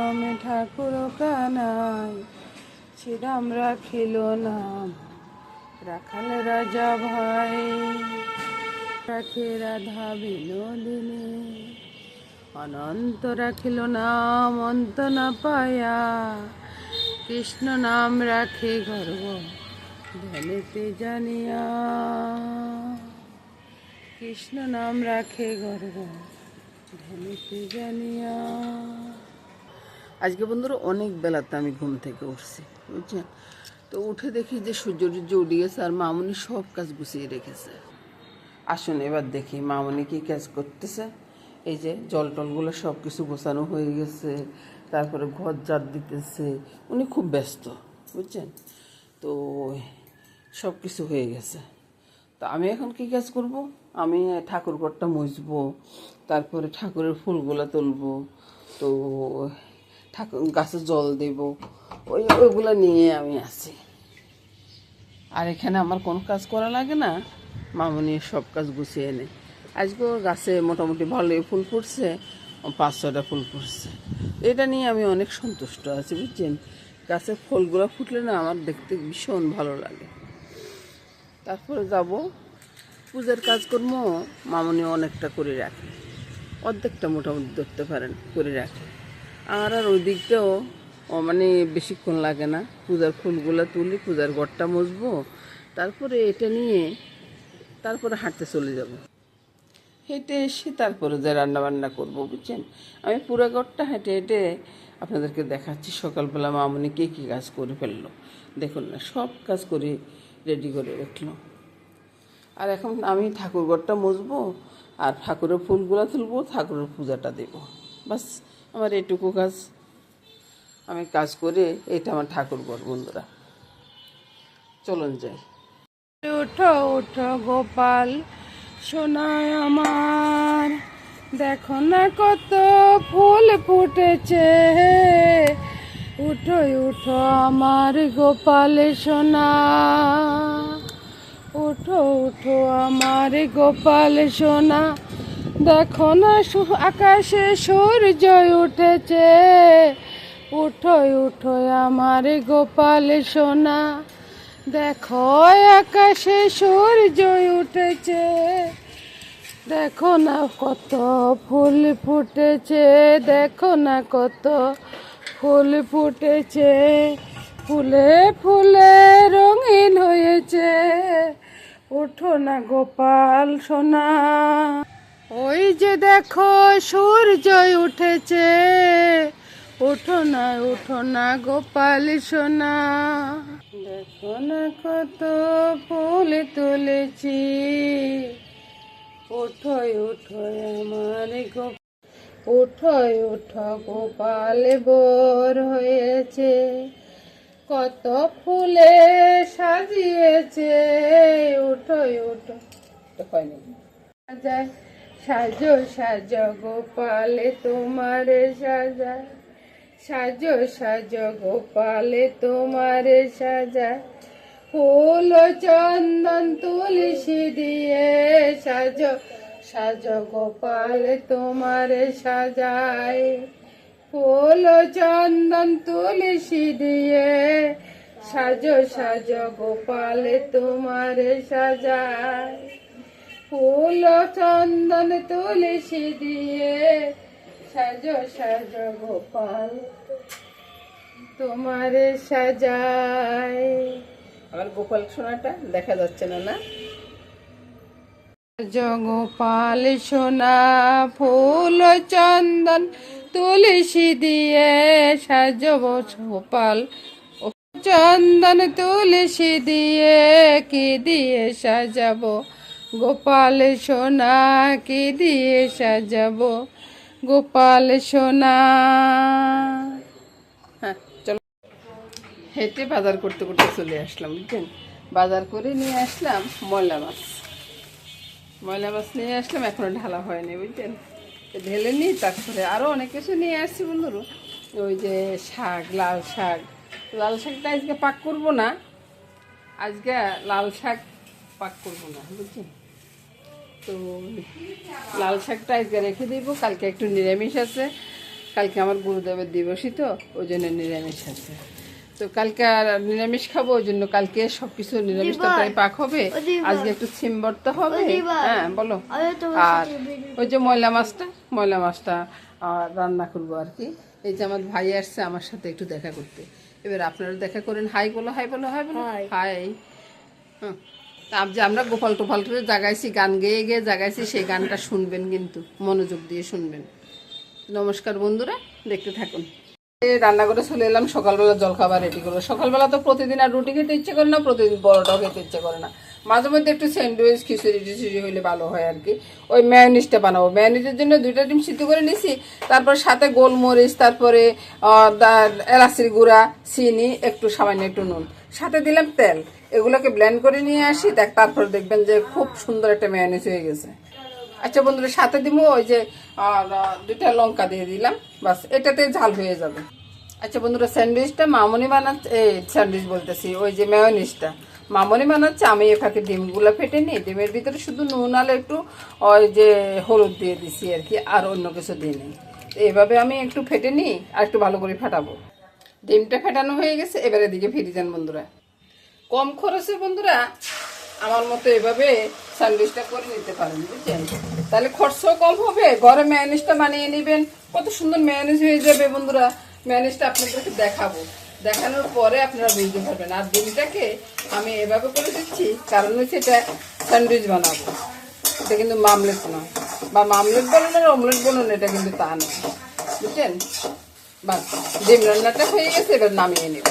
নাম ঠাকুর কানাই, শ্রীরাম রাখিল নাম রাখাল রাজা ভাই। রাখে রাধা বিনোদিনী, অনন্ত রাখিল নাম অন্ত না পায়া। কৃষ্ণ নাম রাখে গর্ব ধ্যানেতে জানিয়া, কৃষ্ণ নাম রাখে গর্ব ধ্যানেতে জানিয়া। আজকে বন্ধুরা অনেক বেলাতে আমি ঘুম থেকে উঠছি, বুঝছেন। তো উঠে দেখি যে সূর্য উঠে গেছে আর মামুনি সব কাজ গুছিয়ে রেখেছে। আসুন এবার দেখি মামুনি কি কাজ করতেছে। এই যে জল টলগুলো সব কিছু গোছানো হয়ে গেছে, তারপরে ঘর ঝাড় দিতেছে। উনি খুব ব্যস্ত, বুঝছেন। তো সব কিছু হয়ে গেছে। তো আমি এখন কি কাজ করব, আমি ঠাকুর ঘরটা মুছবো, তারপরে ঠাকুরের ফুলগুলো তুলবো, তো ঠাকুর গাছে জল দেব, ওইগুলো নিয়ে আমি আছি। আর এখানে আমার কোনো কাজ করা লাগে না, মামুনি সব কাজ গুছিয়ে এনে। আজকেও গাছে মোটামুটি ভালোই ফুল ফুটছে, 5-6টা ফুল ফুটছে। এটা নিয়ে আমি অনেক সন্তুষ্ট আছি, বুঝছেন। গাছের ফুলগুলো ফুটলে না আমার দেখতে ভীষণ ভালো লাগে। তারপরে যাব পূজার কাজকর্ম, মামুনি অনেকটা করে রাখে, অর্ধেকটা মোটামুটি ধরতে পারেন করে রাখে। আর ওই দিকটাও মানে বেশিক্ষণ লাগে না, পূজার ফুলগুলো তুলি, পূজার ঘরটা মুছবো, তারপরে এটা নিয়ে তারপরে হাঁটতে চলে যাব। হেঁটে এসে তারপরে যে রান্নাবান্না করবো, বুঝছেন। আমি পুরো ঘরটা হেঁটে হেঁটে আপনাদেরকে দেখাচ্ছি সকালবেলা মামুনি কী কী কাজ করে ফেললো। দেখুন না, সব কাজ করে রেডি করে রাখলো। আর এখন আমি ঠাকুর ঘরটা মুছবো আর ঠাকুরের ফুলগুলো তুলবো, ঠাকুরের পূজাটা দেব, বাস আমার এটুকু কাজ। আমি কাজ করে এটা আমার ঠাকুর ঘর। বন্ধুরা চলুন যাই। উঠো উঠো গোপাল সোনায় আমার, দেখো না কত ফুল ফুটেছে। উঠো উঠো আমার গোপাল সোনা, উঠো উঠো আমার গোপাল সোনা। দেখো না আকাশে সূর্য উঠেছে। উঠো উঠো আমার গোপাল সোনা, দেখো আকাশে সূর্য উঠেছে। দেখো না কত ফুল ফুটেছে, দেখো না কত ফুল ফুটেছে। ফুলে ফুলে রঙিন হয়েছে। ওঠো না গোপাল সোনা, ওই যে দেখো সূর্য উঠেছে। ওঠো না গোপাল সোনা। দেখো না কত ফুল তুলেছি। ওঠো উঠো আমার উঠো উঠো গোপাল ভোর হয়েছে। কত ফুলে সাজিয়েছে। উঠো উঠো সাজায়, সাজো সাজো গোপাল তোমারে সাজায়। সাজো সাজো গোপাল তোমারে সাজায়। ফুল চন্দন তুলসী দিয়ে সাজো সাজো গোপাল তোমারে সাজায়। ফুল চন্দন তুলসী দিয়ে সাজো সাজো গোপাল তোমারে সাজায়। ফুল চন্দন তুলসী দিয়ে সাজো সাজো গোপাল তোমারে সাজায়। আমার গোপাল সোনাটা দেখা যাচ্ছে না, না? গোপাল সোনা ফুল চন্দন তুলসী দিয়ে সাজবো গোপাল। চন্দন তুলসী দিয়ে কি দিয়ে সাজাবো গোপাল সোনা, কি দিয়ে সাজাবো গোপাল সোনা। হ্যাঁ চলো, হেঁটে বাজার করতে করতে চলে আসলাম, বুঝছেন। বাজার করে নিয়ে আসলাম ময়লা মাছ নিয়ে আসলাম, এখনো ঢালা হয়নি, বুঝছেন। ঢেলে নিই, তারপরে আরও অনেক কিছু নিয়ে আসছি বন্ধুরা। ওই যে শাক, লাল শাকটা আজকে পাক করবো না, আজকে লাল শাক পাক করবো না, বুঝছেন। তো লাল শাকটা আজকে রেখে দিব, কালকে একটু নিরামিষ আছে। কালকে আমার গুরুদেবের দিবসই তো, ওই জন্য নিরামিষ আছে। তো কালকে আর নিরামিষ খাবো, ওই জন্য কালকে সবকিছু নিরামিষ তরকারি পাক হবে। আজকে একটু সিম ভর্তা হবে। হ্যাঁ বলো। আর ওই যে ময়লা মাছটা রান্না করবো আর কি। এই যে আমার ভাই আসছে আমার সাথে একটু দেখা করতে। এবার আপনারা দেখা করেন, হাই বলো, হাই বলো, হাই বলো, হাই। হ্যাঁ, যে আমরা গোপাল টোপাল করে জাগাইছি, গান গেয়ে গিয়ে জাগাইছি, সেই গানটা শুনবেন, কিন্তু মনোযোগ দিয়ে শুনবেন। নমস্কার বন্ধুরা, দেখতে থাকুন। রান্না করে চলে এলাম, সকালবেলা জলখাবার রেডি করবো। সকালবেলা তো প্রতিদিন আর রুটি খেতে ইচ্ছে করে না, প্রতিদিন বড়টাও খেতে ইচ্ছে করে না। মাঝে মধ্যে একটু স্যান্ডউইচ খিচুড়ি টিচুড়ি হইলে ভালো হয় আর কি। ওই মেয়োনিজটা বানাবো। মেয়োনিজের জন্য 2টা ডিম সিদ্ধ করে নিছি, তারপর সাথে গোলমরিচ, তারপরে এলাচির গুঁড়া, চিনি, একটু সামান্য একটু নুন, সাথে দিলাম তেল। এগুলোকে ব্লেন্ড করে নিয়ে আসি, তারপর দেখবেন যে খুব সুন্দর একটা মেয়োনিজ হয়ে গেছে। আচ্ছা বন্ধুরা, সাথে দিব ওই যে 2টা লঙ্কা দিয়ে দিলাম, বাস এটাতে ঝাল হয়ে যাবে। আচ্ছা বন্ধুরা, স্যান্ডউইচটা মামনি বানাচ্ছে, এই স্যান্ডউইচ বলতেছি, ওই যে মেয়োনিজটা মামনি বানাচ্ছে। আমি এখানে ডিমগুলো ফেটে নিই, ডিমের ভিতরে শুধু নুন আর একটু ওই যে হলুদ দিয়ে দিছি আর কি, আর অন্য কিছু দিয়ে নিই। এইভাবে আমি একটু ফেটে নিই আর একটু ভালো করে ফাটাবো। ডিমটা ফেটানো হয়ে গেছে, এবারে দিকে ফিরে যান বন্ধুরা। কম খরচে বন্ধুরা আমার মতো এভাবে স্যান্ডউইচটা করে নিতে পারেন, বুঝছেন? তাহলে খরচও কম হবে, ঘরে মেয়োনিজটা বানিয়ে নেবেন, কত সুন্দর মেয়োনিজ হয়ে যাবে বন্ধুরা। মেয়োনিজটা আপনাদেরকে দেখাবো, দেখানোর পরে আপনারা বুঝতে পারবেন। আর ডিমটাকে আমি এভাবে করে দিচ্ছি, কারণ হচ্ছে এটা স্যান্ডউইচ বানাবো, এটা কিন্তু মামলেট নয়, বা মামলেট বলুন আর অমলেট বলুন, এটা কিন্তু তা নয়, বুঝছেন? বাস ডিম রান্নাটা হয়ে গেছে, এবার নামিয়ে নেব।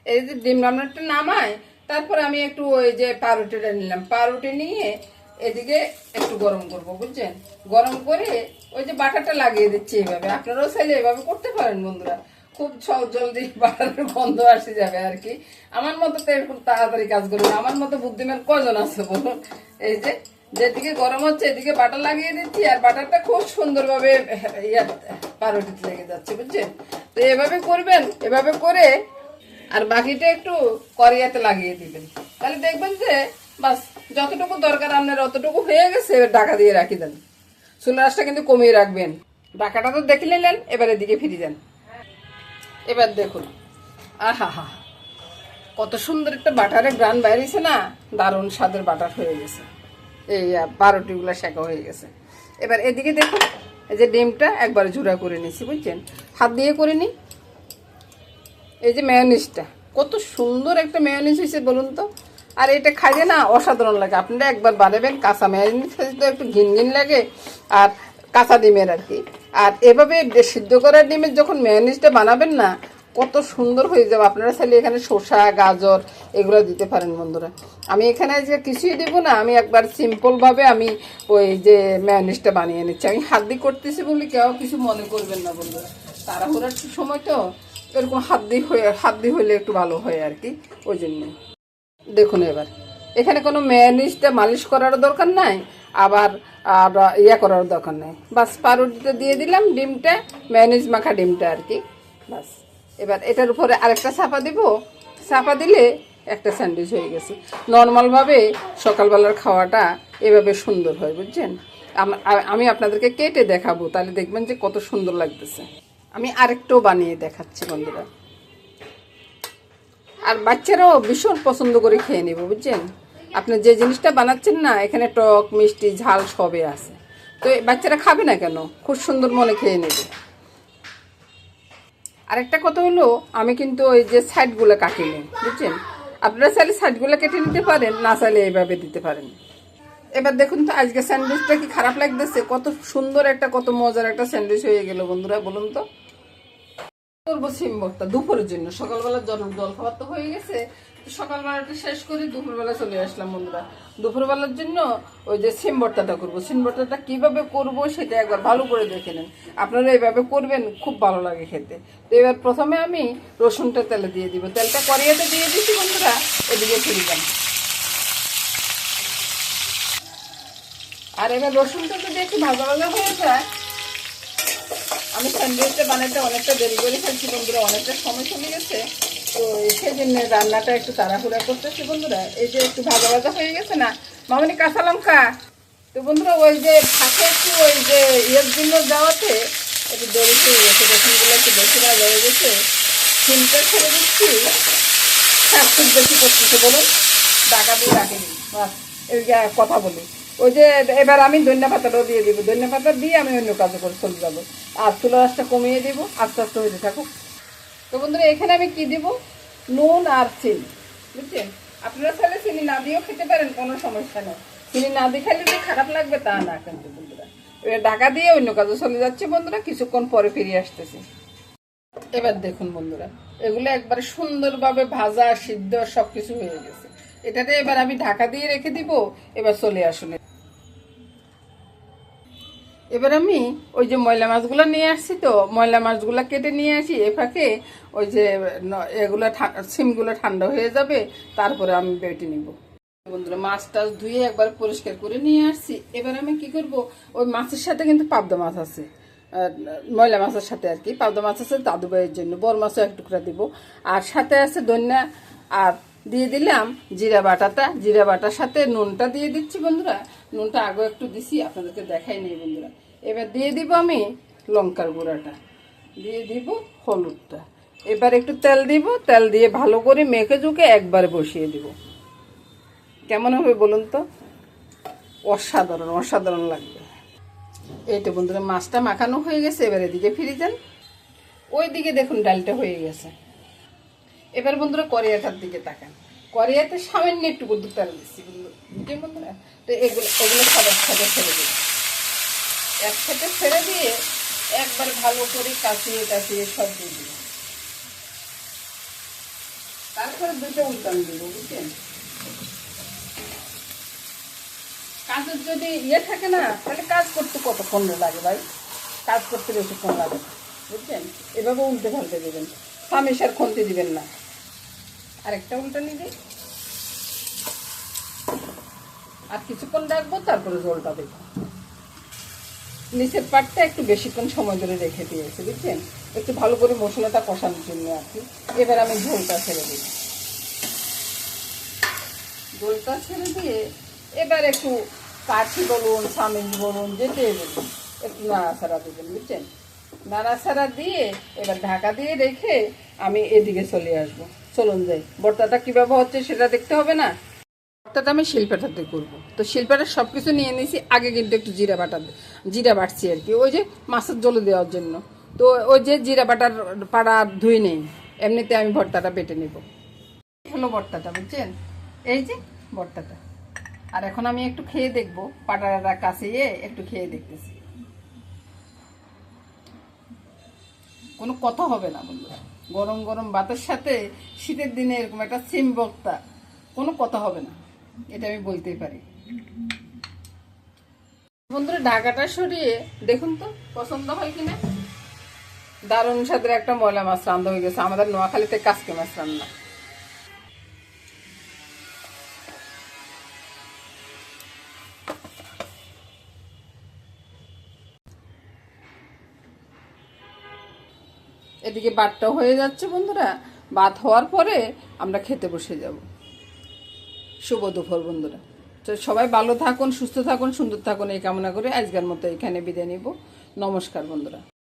এই যে ডিম রান্নাটা নামায়, তারপরে আমি একটু ওই যে পাউরুটিটা নিলাম, পাউরুটি নিয়ে এদিকে একটু গরম করব, বুঝছেন? গরম করে ওই যে বাটারটা লাগিয়ে দিচ্ছি এইভাবে। আপনারাও চাইলে এভাবে করতে পারেন বন্ধুরা, খুব জলদি বাটারের গন্ধ আসে যাবে আর কি। আমার মতো তো এরকম তাড়াতাড়ি কাজ করবেন, আমার মতো বুদ্ধিমান কজন আছে বলুন? এই যে যেদিকে গরম হচ্ছে এদিকে বাটার লাগিয়ে দিচ্ছি, আর বাটারটা খুব সুন্দরভাবে পাউরুটিতে লেগে যাচ্ছে, বুঝছেন? তো এভাবে করবেন, এভাবে করে আর বাকিটা একটু কড়াইতে লাগিয়ে দিবেন, তাহলে দেখবেন যে বাস যতটুকু দরকার আপনার অতটুকু হয়ে গেছে। এবার ঢাকা দিয়ে রাখি দেন, চুলার আঁচটা কিন্তু কমিয়ে রাখবেন। ঢাকাটা তো দেখে নিলেন, এবার এদিকে ফিরে যান। এবার দেখুন, আহা হা, কত সুন্দর একটা বাটারের গ্রান বাইরেছে না, দারুণ স্বাদের বাটার হয়ে গেছে। এই পাউরুটিগুলো শেখা হয়ে গেছে। এবার এদিকে দেখুন, এই যে ডিমটা একবারে ঝুড়া করে নিয়েছি, বুঝছেন? হাত দিয়ে করে নিই। এই যে মেয়োনিজটা, কত সুন্দর একটা মেয়োনিজ হয়েছে বলুন তো। আর এটা খাইলে না অসাধারণ লাগে, আপনারা একবার বানাবেন। কাঁচা মেয়োনিজ তো একটু ঘিন ঘিন লাগে, আর কাঁচা ডিমের আর কি। আর এভাবে সিদ্ধ করা ডিমের যখন মেয়োনিজটা বানাবেন না, কত সুন্দর হয়ে যাবে। আপনারা চাইলে এখানে শসা, গাজর এগুলো দিতে পারেন বন্ধুরা। আমি এখানে যে কিছুই দেবো না, আমি একবার সিম্পলভাবে আমি ওই যে মেয়োনিজটা বানিয়ে নিচ্ছি। আমি হাত দিয়ে করতেছি বলে কেউ কিছু মনে করবেন না বন্ধুরা, তাড়াহুড়ার সময় তো এরকম হাত দিয়ে হইলে একটু ভালো হয় আর কি, ওই জন্য। দেখুন এবার এখানে কোনো মেয়োনিজটা মালিশ করার দরকার নাই, আবার করার দরকার নাই। বাস পাউরুটিটা দিয়ে দিলাম, ডিমটা মেয়োনিজ মাখা ডিমটা আর কি, বাস। এবার এটার উপরে আরেকটা চাপা দিব, চাপা দিলে একটা স্যান্ডউইচ হয়ে গেছে। নর্মালভাবে সকালবেলার খাওয়াটা এভাবে সুন্দর হয়, বুঝছেন? আমি আপনাদেরকে কেটে দেখাবো, তাহলে দেখবেন যে কত সুন্দর লাগতেছে। আমি আরেকটাও বানিয়ে দেখাচ্ছি বন্ধুরা, আর বাচ্চারাও ভীষণ পছন্দ করে খেয়ে নেব, বুঝছেন? আপনি যে জিনিসটা বানাচ্ছেন না, এখানে টক মিষ্টি ঝাল সবে আছে, তো বাচ্চারা খাবে না কেন? খুব সুন্দর মনে খেয়ে নেবে। আরেকটা কথা হলো, আমি কিন্তু ওই যে সাইডগুলো কাটিনি, বুঝছেন? আপনারা চাইলে সাইডগুলো কেটে নিতে পারেন, না চাইলে এইভাবে দিতে পারেন। এবার দেখুন তো আজকে স্যান্ডউইচটা কি খারাপ লাগতেছে? কত সুন্দর একটা, কত মজার একটা স্যান্ডউইচ হয়ে গেল বন্ধুরা, বলুন তো। করবো সিম ভর্তা দুপুরের জন্য। সকালবেলা জল খাবার তো হয়ে গেছে, সকালবেলাটা শেষ করে দুপুরবেলা চলে আসলাম বন্ধুরা। দুপুরবেলার জন্য ওই যে সিম ভর্তাটা করবো। সিম ভর্তাটা কিভাবে করব সেটা একবার ভালো করে দেখে নেন, আপনারা এইভাবে করবেন, খুব ভালো লাগে খেতে। তো এবার প্রথমে আমি রসুনটা তেলে দিয়ে দিব, তেলটা কড়াইতে দিয়ে দিচ্ছি বন্ধুরা। এদিকে ফিরে যান। আর এবার রসুনটা যদি একটু ভাজা ভাজা হয়ে যায়, আমি স্যান্ডউইচটা বানাতে অনেকটা দেরি করে খাচ্ছি বন্ধুরা, অনেকটা সময় চলে গেছে, তো সেই জন্য রান্নাটা একটু তাড়াহুড়া করতেছি বন্ধুরা। এই যে একটু ভাজা ভাজা হয়ে গেছে না মামনি, কাঁচা লঙ্কা। তো বন্ধুরা ওই যে ফাঁকে একটু ওই যে ইয়ের জন্য যাওয়াতে একটু দেরি হয়ে গেছে, রসুনগুলো একটু বেশি ভাজা হয়ে গেছে। সিমটা ছেড়ে দিচ্ছি, খুব বেশি করতেছে বলুন, ঢাকা দিয়ে রাখিনি। বাস এই কথা বলি, ওই যে এবার আমি ধনিয়া পাতাটাও দিয়ে দিব, ধনিয়া পাতা দিয়ে আমি অন্য কাজও করে চলে যাবো। আর চুলা আঁচটা কমিয়ে দিব, আস্তে আস্তে হইতে থাকুক। তো বন্ধুরা এখানে আমি কি দিব, নুন আর চিনি, বুঝছেন? আপনারা চাইলে চিনি না দিয়েও খেতে পারেন, কোনো সমস্যা নেই। চিনি না দিয়ে খাইলে যে খারাপ লাগবে তা না কিন্তু বন্ধুরা। এবার ঢাকা দিয়ে অন্য কাজে চলে যাচ্ছে বন্ধুরা, কিছুক্ষণ পরে ফিরে আসতেছি। এবার দেখুন বন্ধুরা, এগুলো একবারে সুন্দরভাবে ভাজা সিদ্ধ সবকিছু হয়ে গেছে। এটাতে এবার আমি ঢাকা দিয়ে রেখে দিব। এবার চলে আসুন। এবার আমি ওই যে ময়লা মাছগুলো নিয়ে আসছি, তো ময়লা মাছগুলো কেটে নিয়ে আসি। এ ফাঁকে ওই যে এগুলো সিমগুলো ঠান্ডা হয়ে যাবে, তারপরে আমি বেটে নিব। বন্ধুরা মাছ টাছ ধুয়ে একবার পরিষ্কার করে নিয়ে আসছি। এবার আমি কি করব, ওই মাছের সাথে কিন্তু পাবদা মাছ আছে, ময়লা মাছের সাথে আর কি পাবদা মাছ আছে দাদু ভাইয়ের জন্য, বড় মাছও এক টুকরা দিব। আর সাথে আছে ধনিয়া, আর দিয়ে দিলাম জিরা বাটাটা। জিরা বাটার সাথে নুনটা দিয়ে দিচ্ছি বন্ধুরা, নুনটা আগে একটু দিছি, আপনাদেরকে দেখাই নেই বন্ধুরা। এবার দিয়ে দিব আমি লঙ্কার গুঁড়াটা, দিয়ে দিব হলুদটা। এবার একটু তেল দিব, তেল দিয়ে ভালো করে মেখে ঝুঁকে একবারে বসিয়ে দিব। কেমন হবে বলুন তো? অসাধারণ অসাধারণ লাগবে। এই তো বন্ধুরা মাছটা মাখানো হয়ে গেছে। এবার এদিকে ফিরে যান, ওই দিকে দেখুন ডালটা হয়ে গেছে। এবার বন্ধুরা কড়াইটার দিকে তাকান, কড়াইতে সামান্য একটু তেল দিচ্ছি বন্ধুরা। তো এগুলো সব একসাথে ছেড়ে দিই, একসাথে ছেড়ে দিয়ে একবার ভালো করে কাচিয়ে টাচিয়ে সব দিয়ে দিব। তারপরে দুটো উল্টান দিব, বুঝছেন? কাজের যদি থাকে না, তাহলে কাজ করতে কতক্ষণ লাগে ভাই, কাজ করতে বেশিক্ষণ লাগে না, বুঝছেন? এভাবে উল্টে পাল্টে দেবেন, হামেশার খুন্তি দিবেন না। আরেকটা উল্টা নিয়ে দিই, আর কিছুক্ষণ রাখবো, তারপরে জলটা দেবো। নিচের পাটটা একটু বেশিক্ষণ সময় ধরে রেখে দিয়েছে, বুঝছেন? একটু ভালো করে মশলাটা কষানোর জন্য আর কি। এবার আমি ঝোলটা ছেড়ে দিই, ঝোলটা ছেড়ে দিয়ে এবার একটু কাঠি বলুন, চামিচ বলুন, যেতে বলুন, একটু নাড়াচাড়া দেবেন, বুঝছেন? নাড়াচাড়া দিয়ে এবার ঢাকা দিয়ে রেখে আমি এদিকে চলে আসবো। চলুন যাই, ভর্তাটা কীভাবে হচ্ছে সেটা দেখতে হবে না? ভর্তাটা আমি শিলপাটাতে করবো, তো শিলপাটার সব কিছু নিয়ে নিয়েছি। আগে কিন্তু একটু জিরা বাটছি আর কি, ওই যে মাছের জলে দেওয়ার জন্য। তো ওই যে জিরা পাড়া ধুই নেই, এমনিতে আমি ভর্তাটা বেটে নেব। হলো ভর্তাটা, বুঝছেন? এই যে ভর্তাটা। আর এখন আমি একটু খেয়ে দেখবো, পাটাটা কাছে একটু খেয়ে দেখতেছি। কোনো কথা হবে না বন্ধুরা, গরম গরম ভাতের সাথে শীতের দিনে এরকম একটা সিম ভর্তা, কোনো কথা হবে না, এটা আমি বলতেই পারি। বন্ধুরা ঢাকাটা সরিয়ে দেখুন তো পছন্দ হয় কিনা। দারুণ স্বাদের একটা ময়লা মাছ রান্না হয়ে গেছে, আমাদের নোয়াখালীতে কাসকি মাছ রান্না। এদিকে ভাতটাও হয়ে যাচ্ছে বন্ধুরা, ভাত হওয়ার পরে আমরা খেতে বসে যাব। শুভ দুপুর বন্ধুরা। তো সবাই ভালো থাকুন, সুস্থ থাকুন, সুন্দর থাকুন, এই কামনা করে আজকের মতো এখানে বিদায় নিব। নমস্কার বন্ধুরা।